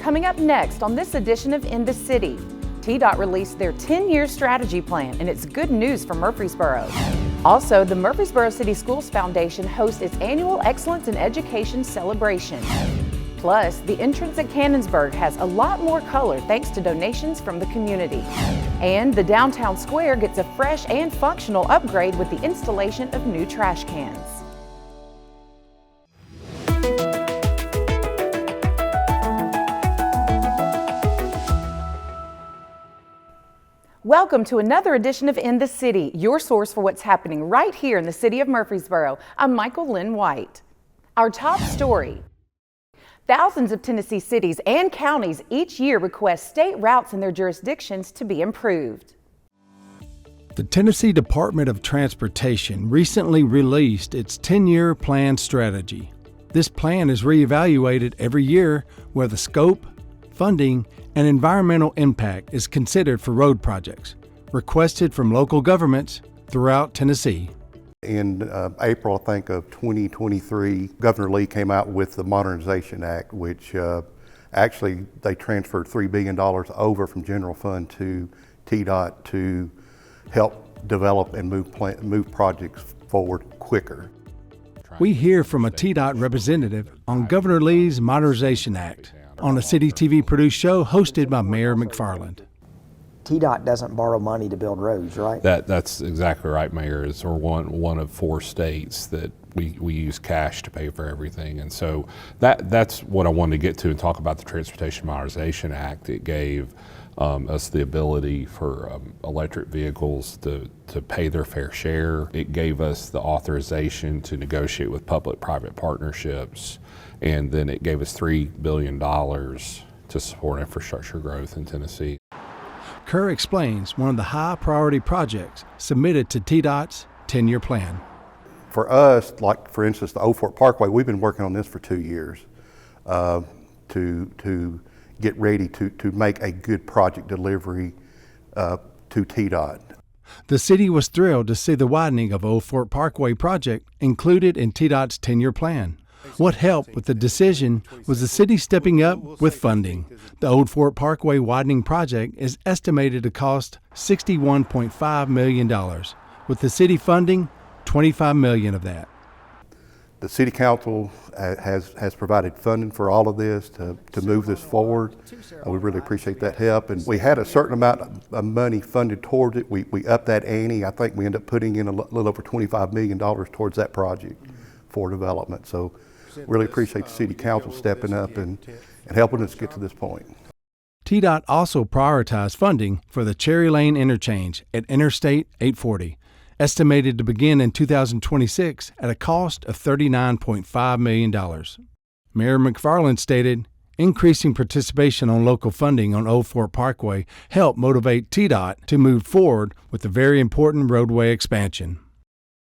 Coming up next on this edition of In the City, TDOT released their 10-year strategy plan, and it's good news for Murfreesboro. Also, the Murfreesboro City Schools Foundation hosts its annual Excellence in Education celebration. Plus, the entrance at Cannonsburgh has a lot more color thanks to donations from the community. And the downtown square gets a fresh and functional upgrade with the installation of new trash cans. Welcome to another edition of In the City, your source for what's happening right here in the city of Murfreesboro. I'm Michael Linn White. Our top story. Thousands of Tennessee cities and counties each year request state routes in their jurisdictions to be improved. The Tennessee Department of Transportation recently released its 10-year plan strategy. This plan is reevaluated every year where the scope, funding, and environmental impact is considered for road projects, requested from local governments throughout Tennessee. In April, I think, of 2023, Governor Lee came out with the Modernization Act, which actually they transferred $3 billion over from general fund to TDOT to help develop and move projects forward quicker. We hear from a TDOT representative on Governor Lee's Modernization Act on a CityTV produced show hosted by Mayor McFarland. TDOT doesn't borrow money to build roads, right? That's exactly right, Mayor. We're one of 4 states that we use cash to pay for everything. And so that's what I wanted to get to and talk about the Transportation Modernization Act. It gave us the ability for electric vehicles to pay their fair share. It gave us the authorization to negotiate with public-private partnerships. And then it gave us $3 billion to support infrastructure growth in Tennessee. Kerr explains one of the high priority projects submitted to TDOT's 10-year plan. For us, like for instance, the Old Fort Parkway, we've been working on this for 2 years to get ready to make a good project delivery to TDOT. The city was thrilled to see the widening of Old Fort Parkway project included in TDOT's 10-year plan. What helped with the decision was the city stepping up with funding. The Old Fort Parkway widening project is estimated to cost $61.5 million, with the city funding $25 million of that. The City Council has provided funding for all of this to move this forward. We really appreciate that help. And we had a certain amount of money funded towards it. We upped that ante. I think we ended up putting in a little over $25 million towards that project for development. So really appreciate the City Council stepping up and helping us get to this point. TDOT also prioritized funding for the Cherry Lane interchange at Interstate 840, estimated to begin in 2026 at a cost of $39.5 million. Mayor McFarland stated, increasing participation on local funding on Old Fort Parkway helped motivate TDOT to move forward with the very important roadway expansion.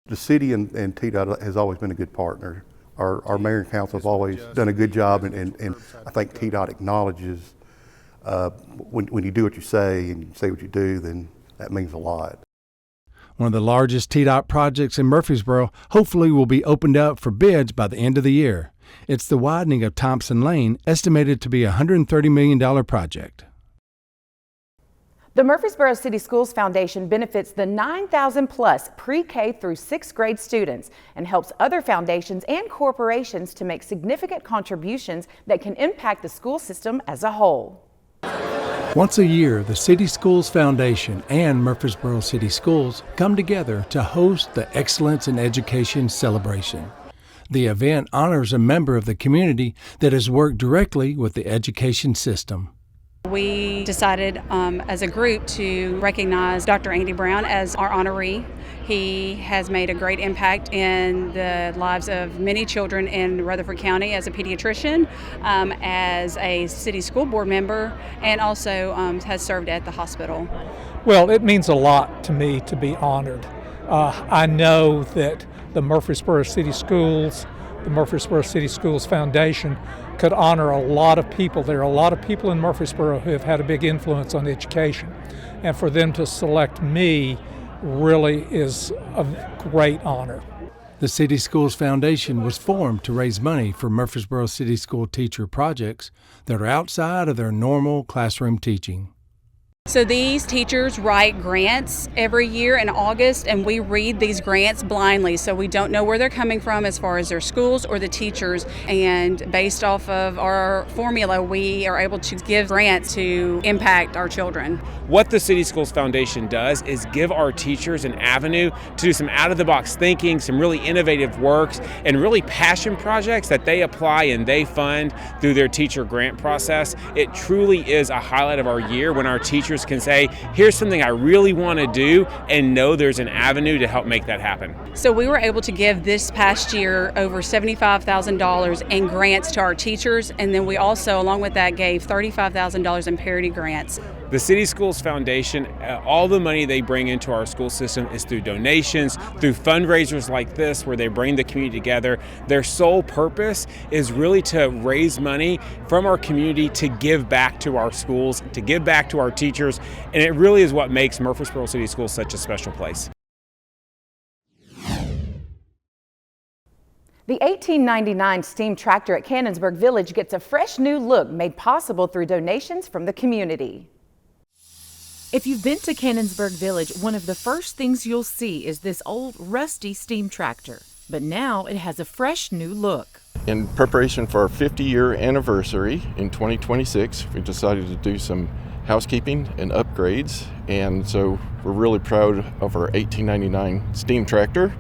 The city and TDOT has always been a good partner. Our mayor and council have always done a good job, and I think TDOT acknowledges when you do what you say and you say what you do, then that means a lot. One of the largest TDOT projects in Murfreesboro hopefully will be opened up for bids by the end of the year. It's the widening of Thompson Lane, estimated to be a $130 million project. The Murfreesboro City Schools Foundation benefits the 9,000 plus pre-K through 6th grade students and helps other foundations and corporations to make significant contributions that can impact the school system as a whole. Once a year, the City Schools Foundation and Murfreesboro City Schools come together to host the Excellence in Education celebration. The event honors a member of the community that has worked directly with the education system. We decided as a group to recognize Dr. Andy Brown as our honoree. He has made a great impact in the lives of many children in Rutherford County as a pediatrician, as a city school board member, and also has served at the hospital. Well, it means a lot to me to be honored. I know that the Murfreesboro City Schools, the Murfreesboro City Schools Foundation could honor a lot of people. There are a lot of people in Murfreesboro who have had a big influence on education. And for them to select me really is a great honor. The City Schools Foundation was formed to raise money for Murfreesboro City School teacher projects that are outside of their normal classroom teaching. So these teachers write grants every year in August, and we read these grants blindly, so we don't know where they're coming from as far as their schools or the teachers. And based off of our formula, we are able to give grants to impact our children. What the City Schools Foundation does is give our teachers an avenue to do some out-of-the-box thinking, some really innovative works, and really passion projects that they apply and they fund through their teacher grant process. It truly is a highlight of our year when our teachers can say, here's something I really want to do, and know there's an avenue to help make that happen. So we were able to give this past year over $75,000 in grants to our teachers, and then we also, along with that, gave $35,000 in parity grants. The City Schools Foundation, all the money they bring into our school system is through donations, through fundraisers like this where they bring the community together. Their sole purpose is really to raise money from our community to give back to our schools, to give back to our teachers, and it really is what makes Murfreesboro City Schools such a special place. The 1899 steam tractor at Cannonsburgh Village gets a fresh new look made possible through donations from the community. If you've been to Cannonsburgh Village, one of the first things you'll see is this old rusty steam tractor. But now it has a fresh new look. In preparation for our 50-year anniversary in 2026, we decided to do some housekeeping and upgrades, and so we're really proud of our 1899 steam tractor.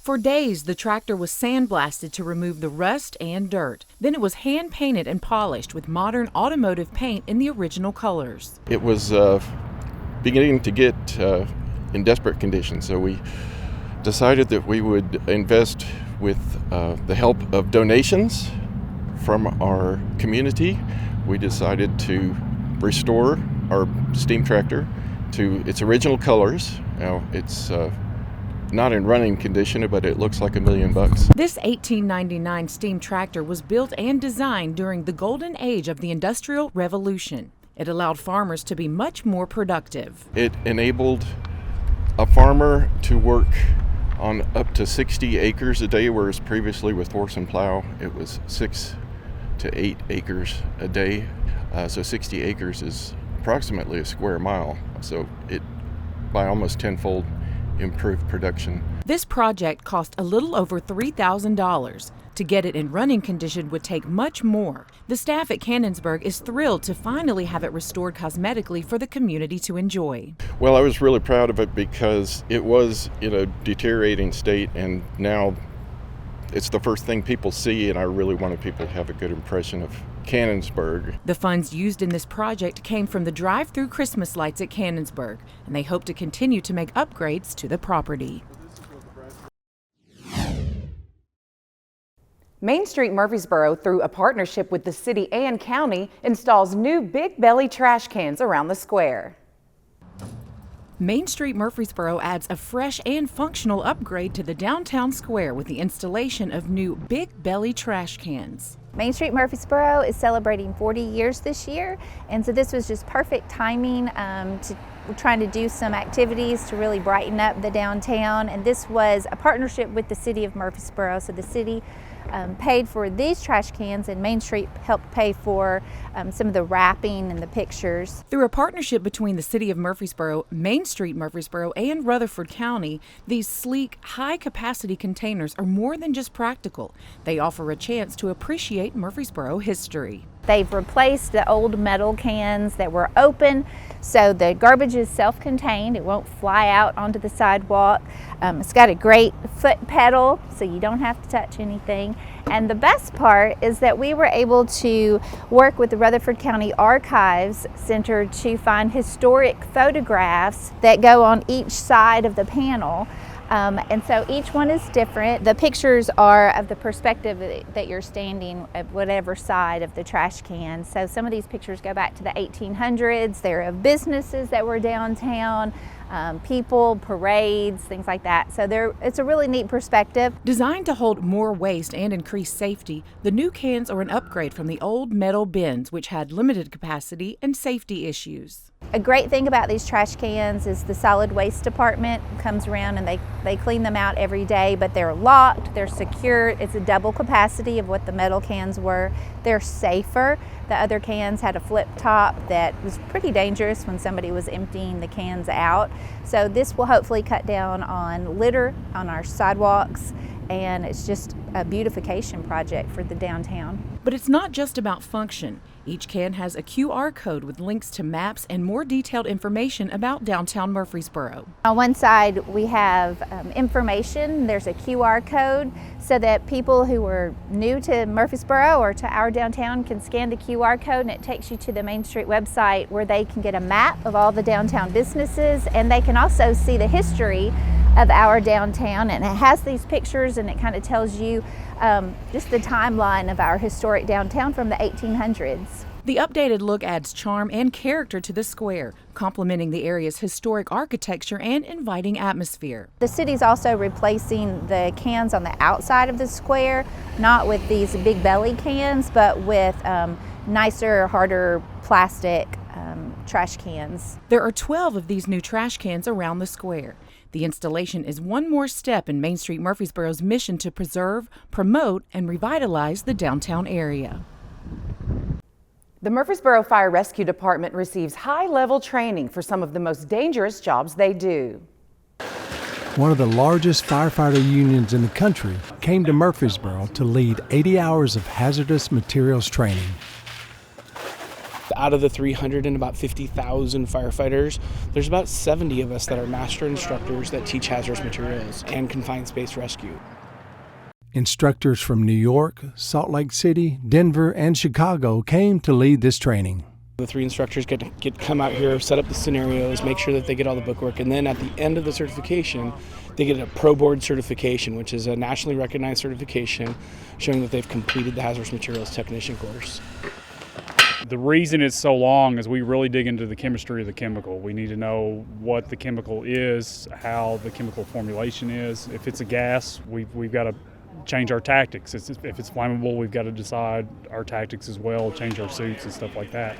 For days, the tractor was sandblasted to remove the rust and dirt. Then it was hand-painted and polished with modern automotive paint in the original colors. It was beginning to get in desperate condition, so we decided that we would invest with the help of donations from our community. We decided to restore our steam tractor to its original colors. Now, it's not in running condition, but it looks like $1 million. This 1899 steam tractor was built and designed during the golden age of the Industrial Revolution. It allowed farmers to be much more productive. It enabled a farmer to work on up to 60 acres a day, whereas previously with horse and plow, it was 6 to 8 acres a day. So 60 acres is approximately a square mile. So it, by almost tenfold, improved production. This project cost a little over $3,000. To get it in running condition would take much more. The staff at Cannonsburgh is thrilled to finally have it restored cosmetically for the community to enjoy. Well, I was really proud of it because it was in a deteriorating state, and now it's the first thing people see, and I really wanted people to have a good impression of Cannonsburgh. The funds used in this project came from the drive-through Christmas lights at Cannonsburgh, and they hope to continue to make upgrades to the property. Main Street Murfreesboro, through a partnership with the city and county, installs new big belly trash cans around the square. Main Street Murfreesboro adds a fresh and functional upgrade to the downtown square with the installation of new big belly trash cans. Main Street Murfreesboro is celebrating 40 years this year, and so this was just perfect timing. We're trying to do some activities to really brighten up the downtown, and this was a partnership with the city of Murfreesboro. So the city paid for these trash cans, and Main Street helped pay for some of the wrapping and the pictures. Through a partnership between the city of Murfreesboro, Main Street Murfreesboro, and Rutherford County, these sleek, high-capacity containers are more than just practical. They offer a chance to appreciate Murfreesboro history. They've replaced the old metal cans that were open, so the garbage is self-contained. It won't fly out onto the sidewalk. It's got a great foot pedal, so you don't have to touch anything. And the best part is that we were able to work with the Rutherford County Archives Center to find historic photographs that go on each side of the panel. And so each one is different. The pictures are of the perspective that you're standing at whatever side of the trash can. So some of these pictures go back to the 1800s. They're of businesses that were downtown. people, parades, things like that. So it's a really neat perspective. Designed to hold more waste and increase safety, the new cans are an upgrade from the old metal bins, which had limited capacity and safety issues. A great thing about these trash cans is the solid waste department comes around and they clean them out every day, but they're locked, they're secure. It's a double capacity of what the metal cans were. They're safer. The other cans had a flip top that was pretty dangerous when somebody was emptying the cans out. So this will hopefully cut down on litter on our sidewalks, and it's just a beautification project for the downtown. But it's not just about function. Each can has a QR code with links to maps and more detailed information about downtown Murfreesboro. On one side we have information. There's a QR code so that people who are new to Murfreesboro or to our downtown can scan the QR code, and it takes you to the Main Street website where they can get a map of all the downtown businesses, and they can also see the history of our downtown, and it has these pictures, and it kind of tells you just the timeline of our historic downtown from the 1800s. The updated look adds charm and character to the square, complementing the area's historic architecture and inviting atmosphere. The city's also replacing the cans on the outside of the square, not with these big belly cans, but with nicer, harder plastic trash cans. There are 12 of these new trash cans around the square. The installation is one more step in Main Street Murfreesboro's mission to preserve, promote, and revitalize the downtown area. The Murfreesboro Fire Rescue Department receives high-level training for some of the most dangerous jobs they do. One of the largest firefighter unions in the country came to Murfreesboro to lead 80 hours of hazardous materials training. Out of the 350,000 firefighters, there's about 70 of us that are master instructors that teach hazardous materials and confined space rescue. Instructors from New York, Salt Lake City, Denver, and Chicago came to lead this training. The 3 instructors get to come out here, set up the scenarios, make sure that they get all the bookwork, and then at the end of the certification, they get a Pro Board certification, which is a nationally recognized certification showing that they've completed the hazardous materials technician course. The reason it's so long is we really dig into the chemistry of the chemical. We need to know what the chemical is, how the chemical formulation is. If it's a gas, we've got to change our tactics. If it's flammable, we've got to decide our tactics as well, change our suits and stuff like that.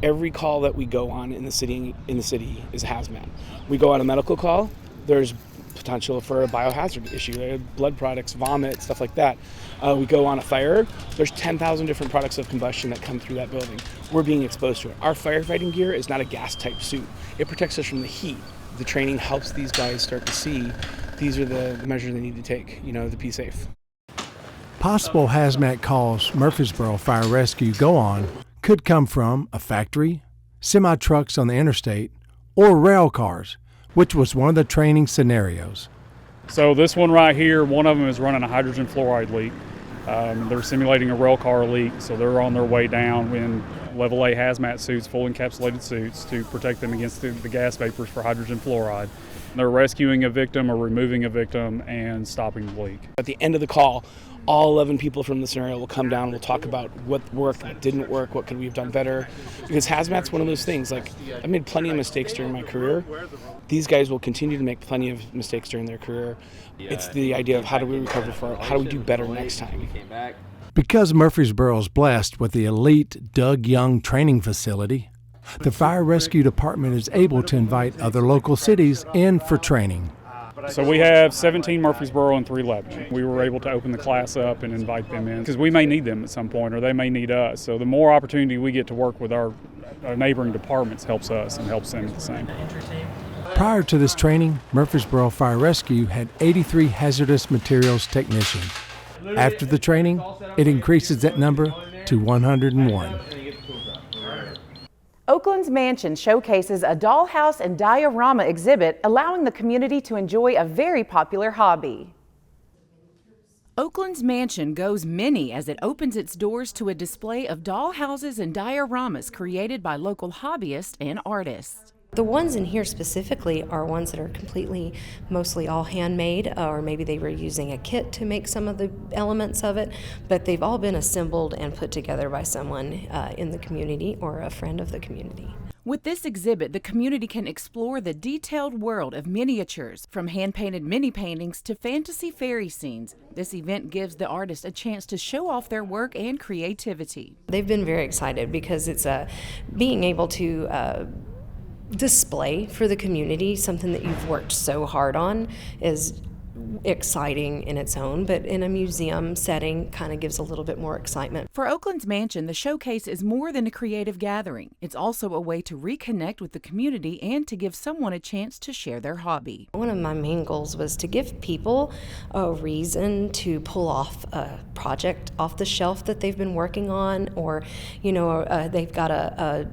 Every call that we go on in the city is hazmat. We go on a medical call, there's potential for a biohazard issue, blood products, vomit, stuff like that. We go on a fire, there's 10,000 different products of combustion that come through that building. We're being exposed to it. Our firefighting gear is not a gas type suit. It protects us from the heat. The training helps these guys start to see these are the measures they need to take, to be safe. Possible hazmat calls Murfreesboro Fire Rescue go on could come from a factory, semi-trucks on the interstate, or rail cars, which was one of the training scenarios. So this one right here, one of them is running a hydrogen fluoride leak. They're simulating a rail car leak, so they're on their way down in level A hazmat suits, full encapsulated suits, to protect them against the gas vapors for hydrogen fluoride. They're rescuing a victim or removing a victim and stopping the leak. At the end of the call, all 11 people from the scenario will come down and we'll talk about what worked, what didn't work, what could we have done better. Because hazmat's one of those things, like I've made plenty of mistakes during my career. These guys will continue to make plenty of mistakes during their career. It's the idea of how do we recover from it, how do we do better next time. Because Murfreesboro is blessed with the elite Doug Young training facility, the Fire Rescue Department is able to invite other local cities in for training. So we have 17 Murfreesboro and 3 Lebanon. We were able to open the class up and invite them in because we may need them at some point, or they may need us. So the more opportunity we get to work with our neighboring departments helps us and helps them the same. Prior to this training, Murfreesboro Fire Rescue had 83 hazardous materials technicians. After the training, it increases that number to 101. Oakland's Mansion showcases a dollhouse and diorama exhibit, allowing the community to enjoy a very popular hobby. Oakland's Mansion goes mini as it opens its doors to a display of dollhouses and dioramas created by local hobbyists and artists. The ones in here specifically are ones that are mostly all handmade, or maybe they were using a kit to make some of the elements of it, but they've all been assembled and put together by someone in the community or a friend of the community. With this exhibit, the community can explore the detailed world of miniatures, from hand-painted mini paintings to fantasy fairy scenes. This event gives the artists a chance to show off their work and creativity. They've been very excited because it's being able to display for the community something that you've worked so hard on is exciting in its own, but in a museum setting kind of gives a little bit more excitement. For Oakland's Mansion, the showcase is more than a creative gathering. It's also a way to reconnect with the community and to give someone a chance to share their hobby. One of my main goals was to give people a reason to pull off a project off the shelf that they've been working on, or they've got a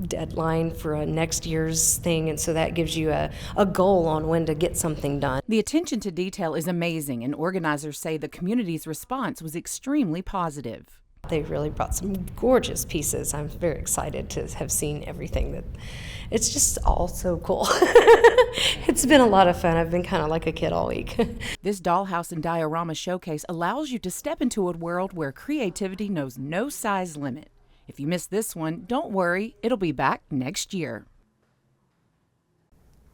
deadline for a next year's thing, and so that gives you a goal on when to get something done. The attention to detail is amazing, and organizers say the community's response was extremely positive. They really brought some gorgeous pieces. I'm very excited to have seen everything. It's just all so cool. It's been a lot of fun. I've been kind of like a kid all week. This Dollhouse and Diorama showcase allows you to step into a world where creativity knows no size limit. If you missed this one, don't worry, it'll be back next year.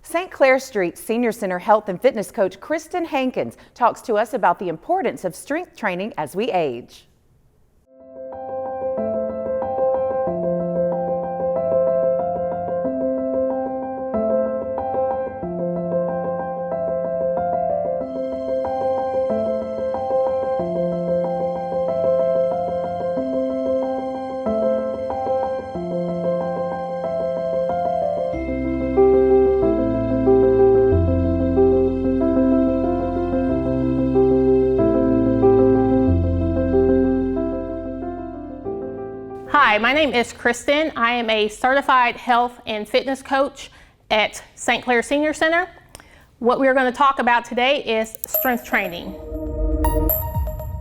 St. Clair Street Senior Center Health and Fitness Coach Kristen Hankins talks to us about the importance of strength training as we age. Hi, my name is Kristen. I am a certified health and fitness coach at St. Clair Senior Center. What we're going to talk about today is strength training.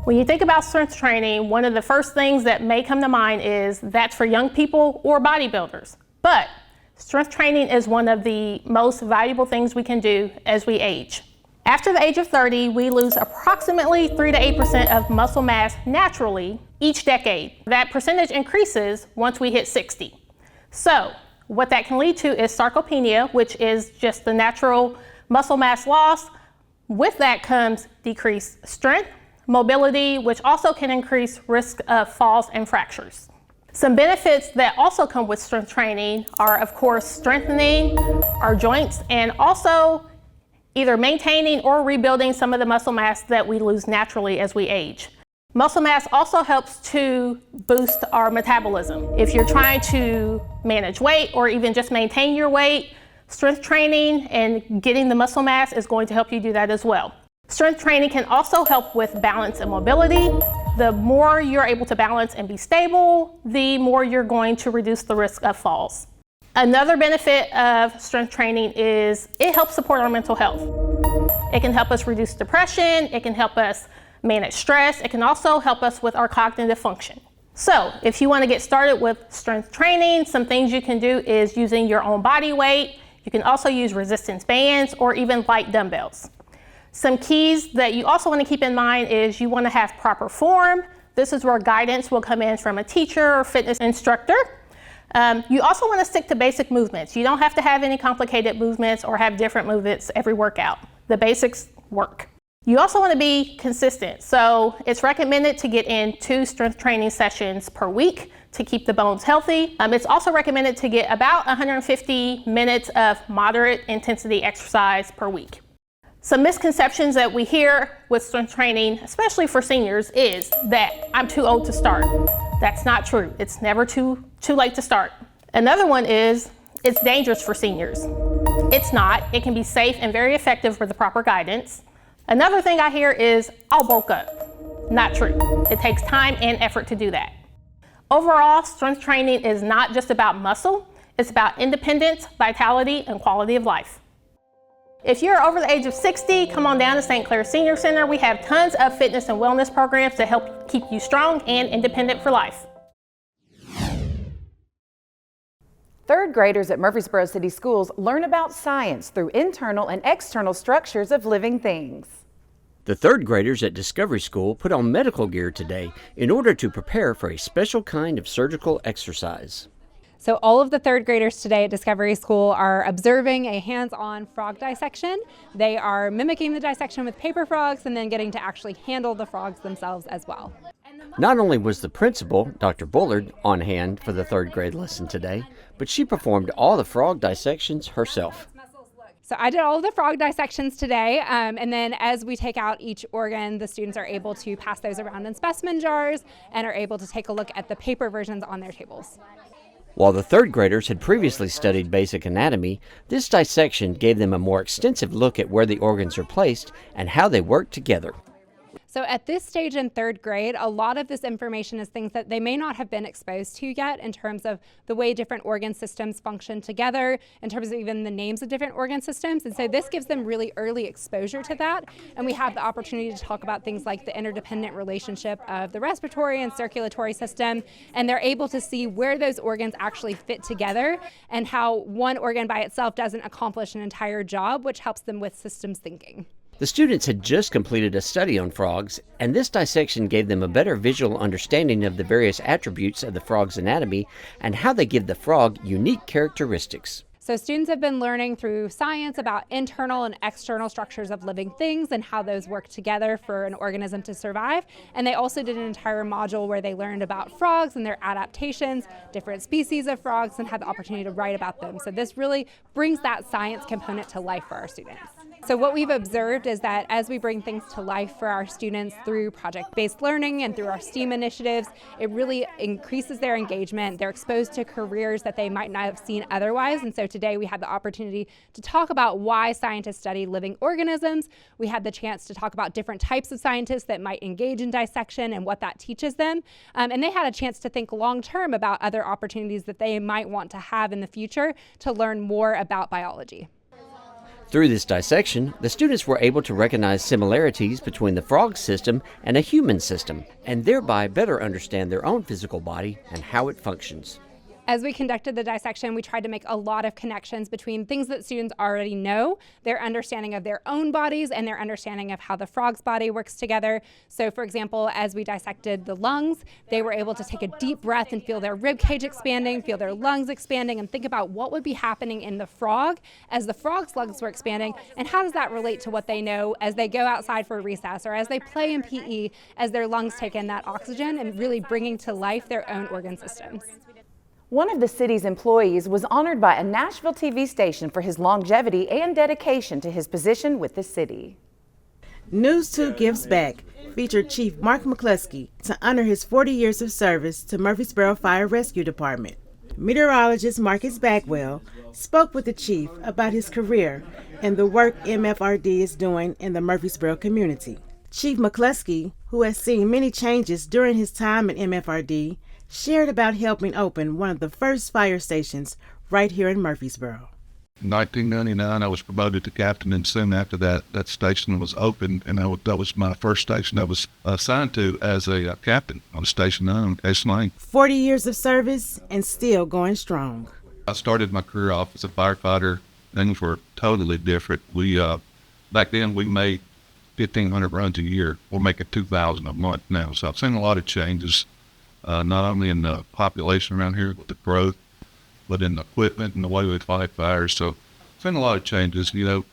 When you think about strength training, one of the first things that may come to mind is that's for young people or bodybuilders. But strength training is one of the most valuable things we can do as we age. After the age of 30, we lose approximately 3 to 8% of muscle mass naturally each decade. That percentage increases once we hit 60. So what that can lead to is sarcopenia, which is just the natural muscle mass loss. With that comes decreased strength, mobility, which also can increase risk of falls and fractures. Some benefits that also come with strength training are, of course, strengthening our joints and also either maintaining or rebuilding some of the muscle mass that we lose naturally as we age. Muscle mass also helps to boost our metabolism. If you're trying to manage weight or even just maintain your weight, strength training and getting the muscle mass is going to help you do that as well. Strength training can also help with balance and mobility. The more you're able to balance and be stable, the more you're going to reduce the risk of falls. Another benefit of strength training is it helps support our mental health. It can help us reduce depression, it can help us manage stress, it can also help us with our cognitive function. So if you want to get started with strength training, some things you can do is using your own body weight. You can also use resistance bands or even light dumbbells. Some keys that you also want to keep in mind is you want to have proper form. This is where guidance will come in from a teacher or fitness instructor. You also want to stick to basic movements. You don't have to have any complicated movements or have different movements every workout. The basics work. You also want to be consistent. So it's recommended to get in 2 strength training sessions per week to keep the bones healthy. It's also recommended to get about 150 minutes of moderate intensity exercise per week. Some misconceptions that we hear with strength training, especially for seniors, is that I'm too old to start. That's not true. It's never too late to start. Another one is it's dangerous for seniors. It's not. It can be safe and very effective with the proper guidance. Another thing I hear is I'll bulk up. Not true. It takes time and effort to do that. Overall, strength training is not just about muscle. It's about independence, vitality, and quality of life. If you're over the age of 60, come on down to St. Clair Senior Center. We have tons of fitness and wellness programs to help keep you strong and independent for life. Third graders at Murfreesboro City Schools learn about science through internal and external structures of living things. The third graders at Discovery School put on medical gear today in order to prepare for a special kind of surgical exercise. So all of the third graders today at Discovery School are observing a hands-on frog dissection. They are mimicking the dissection with paper frogs and then getting to actually handle the frogs themselves as well. Not only was the principal, Dr. Bullard, on hand for the third grade lesson today, but she performed all the frog dissections herself. So I did all of the frog dissections today, and then as we take out each organ, the students are able to pass those around in specimen jars and are able to take a look at the paper versions on their tables. While the third graders had previously studied basic anatomy, this dissection gave them a more extensive look at where the organs are placed and how they work together. So at this stage in third grade, a lot of this information is things that they may not have been exposed to yet in terms of the way different organ systems function together, in terms of even the names of different organ systems. And so this gives them really early exposure to that. And we have the opportunity to talk about things like the interdependent relationship of the respiratory and circulatory system. And they're able to see where those organs actually fit together and how one organ by itself doesn't accomplish an entire job, which helps them with systems thinking. The students had just completed a study on frogs, and this dissection gave them a better visual understanding of the various attributes of the frog's anatomy and how they give the frog unique characteristics. So students have been learning through science about internal and external structures of living things and how those work together for an organism to survive. And they also did an entire module where they learned about frogs and their adaptations, different species of frogs, and had the opportunity to write about them. So this really brings that science component to life for our students. So what we've observed is that as we bring things to life for our students through project-based learning and through our STEAM initiatives, it really increases their engagement. They're exposed to careers that they might not have seen otherwise. And so today we had the opportunity to talk about why scientists study living organisms. We had the chance to talk about different types of scientists that might engage in dissection and what that teaches them. And they had a chance to think long-term about other opportunities that they might want to have in the future to learn more about biology. Through this dissection, the students were able to recognize similarities between the frog system and a human system, and thereby better understand their own physical body and how it functions. As we conducted the dissection, we tried to make a lot of connections between things that students already know, their understanding of their own bodies, and their understanding of how the frog's body works together. So for example, as we dissected the lungs, they were able to take a deep breath and feel their rib cage expanding, feel their lungs expanding, and think about what would be happening in the frog as the frog's lungs were expanding, and how does that relate to what they know as they go outside for recess or as they play in PE, as their lungs take in that oxygen and really bringing to life their own organ systems. One of the city's employees was honored by a Nashville TV station for his longevity and dedication to his position with the city. News 2 Gives Back featured Chief Mark McCluskey to honor his 40 years of service to Murfreesboro Fire Rescue Department. Meteorologist Marcus Bagwell spoke with the chief about his career and the work MFRD is doing in the Murfreesboro community. Chief McCluskey, who has seen many changes during his time at MFRD, shared about helping open one of the first fire stations right here in Murfreesboro. In 1999, I was promoted to captain, and soon after that, that station was opened, and that was my first station I was assigned to as a captain on Station 9 on Case Lane. 40 years of service and still going strong. I started my career off as a firefighter. Things were totally different. Back then, we made 1,500 runs a year. We're making 2,000 a month now, so I've seen a lot of changes. Not only in the population around here with the growth, but in the equipment and the way we fight fires. So it's been a lot of changes, and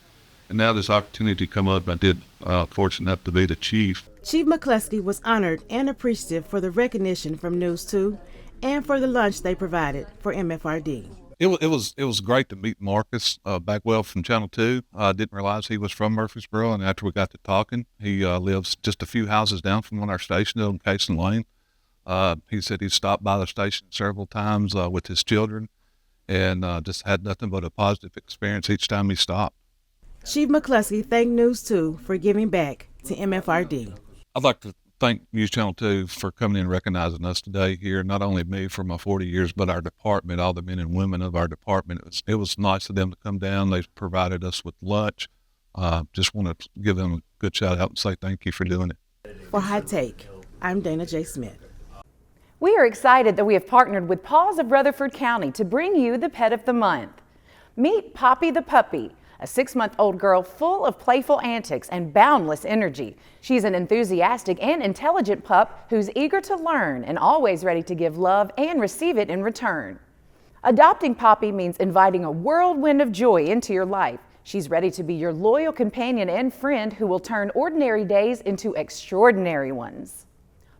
now this opportunity come up. I did fortunate enough to be the chief. Chief McCluskey was honored and appreciative for the recognition from News 2 and for the lunch they provided for MFRD. It was great to meet Marcus Bagwell from Channel 2. I didn't realize he was from Murfreesboro, and after we got to talking, he lives just a few houses down from one of our stations on Case Lane. He said he stopped by the station several times with his children and just had nothing but a positive experience each time he stopped. Chief McCluskey thanked News 2 for giving back to MFRD. I'd like to thank News Channel 2 for coming in and recognizing us today here, not only me for my 40 years, but our department, all the men and women of our department. It was nice of them to come down. They provided us with lunch. Just want to give them a good shout out and say thank you for doing it. For High Take, I'm Dana J. Smith. We are excited that we have partnered with PAWS of Rutherford County to bring you the Pet of the Month. Meet Poppy the Puppy, a 6-month-old girl full of playful antics and boundless energy. She's an enthusiastic and intelligent pup who's eager to learn and always ready to give love and receive it in return. Adopting Poppy means inviting a whirlwind of joy into your life. She's ready to be your loyal companion and friend who will turn ordinary days into extraordinary ones.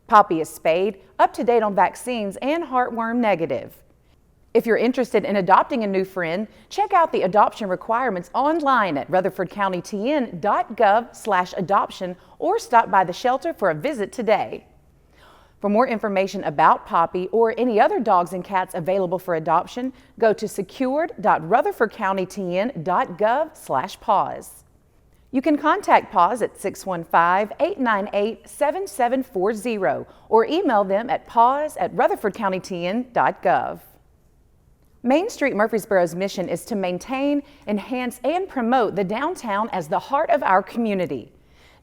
Poppy is spayed, up to date on vaccines, and heartworm negative. If you're interested in adopting a new friend, check out the adoption requirements online at rutherfordcountytn.gov/adoption or stop by the shelter for a visit today. For more information about Poppy or any other dogs and cats available for adoption, go to secured.rutherfordcountytn.gov/PAWS. You can contact PAWS at 615-898-7740 or email them at paws@rutherfordcountytn.gov. Main Street Murfreesboro's mission is to maintain, enhance, and promote the downtown as the heart of our community.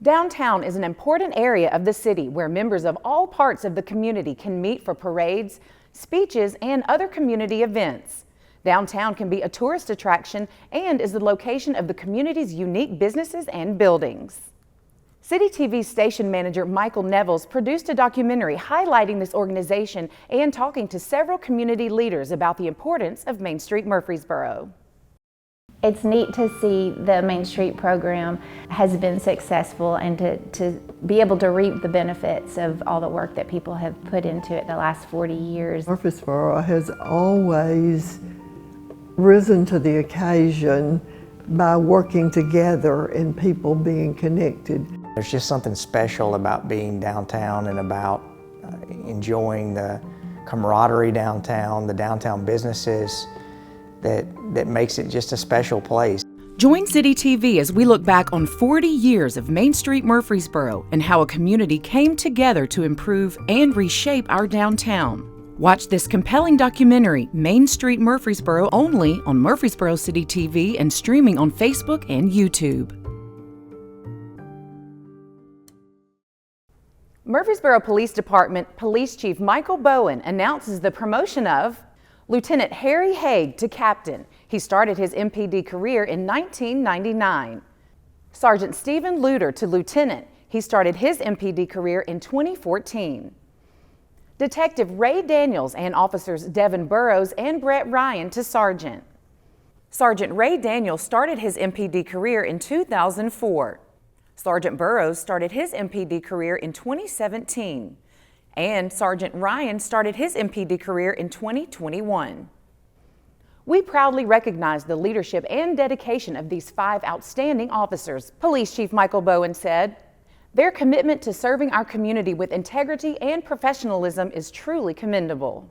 Downtown is an important area of the city where members of all parts of the community can meet for parades, speeches, and other community events. Downtown can be a tourist attraction and is the location of the community's unique businesses and buildings. CityTV station manager Michael Nevels produced a documentary highlighting this organization and talking to several community leaders about the importance of Main Street Murfreesboro. It's neat to see the Main Street program has been successful and to be able to reap the benefits of all the work that people have put into it the last 40 years. Murfreesboro has always risen to the occasion by working together and people being connected. There's just something special about being downtown and about enjoying the camaraderie downtown, the downtown businesses, that makes it just a special place. Join CityTV as we look back on 40 years of Main Street Murfreesboro and how a community came together to improve and reshape our downtown. Watch this compelling documentary, Main Street Murfreesboro, only on Murfreesboro City TV and streaming on Facebook and YouTube. Murfreesboro Police Department Police Chief Michael Bowen announces the promotion of Lieutenant Harry Haig to Captain. He started his MPD career in 1999. Sergeant Stephen Luter to Lieutenant. He started his MPD career in 2014. Detective Ray Daniels and officers Devin Burrows and Brett Ryan to Sergeant. Sergeant Ray Daniels started his MPD career in 2004. Sergeant Burrows started his MPD career in 2017. And Sergeant Ryan started his MPD career in 2021. We proudly recognize the leadership and dedication of these 5 outstanding officers, Police Chief Michael Bowen said. Their commitment to serving our community with integrity and professionalism is truly commendable.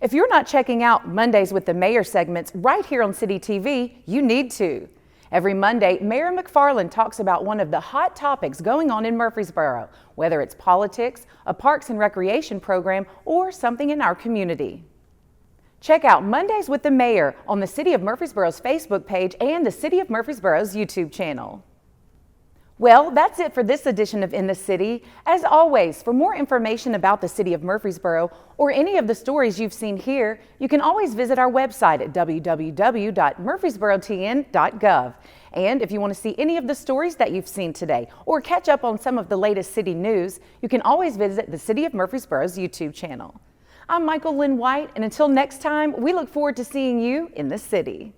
If you're not checking out Mondays with the Mayor segments right here on City TV, you need to. Every Monday, Mayor McFarland talks about one of the hot topics going on in Murfreesboro, whether it's politics, a parks and recreation program, or something in our community. Check out Mondays with the Mayor on the City of Murfreesboro's Facebook page and the City of Murfreesboro's YouTube channel. Well, that's it for this edition of In the City. As always, for more information about the City of Murfreesboro or any of the stories you've seen here, you can always visit our website at www.murfreesborotn.gov. And if you want to see any of the stories that you've seen today or catch up on some of the latest city news, you can always visit the City of Murfreesboro's YouTube channel. I'm Michael Linn White, and until next time, we look forward to seeing you in the city.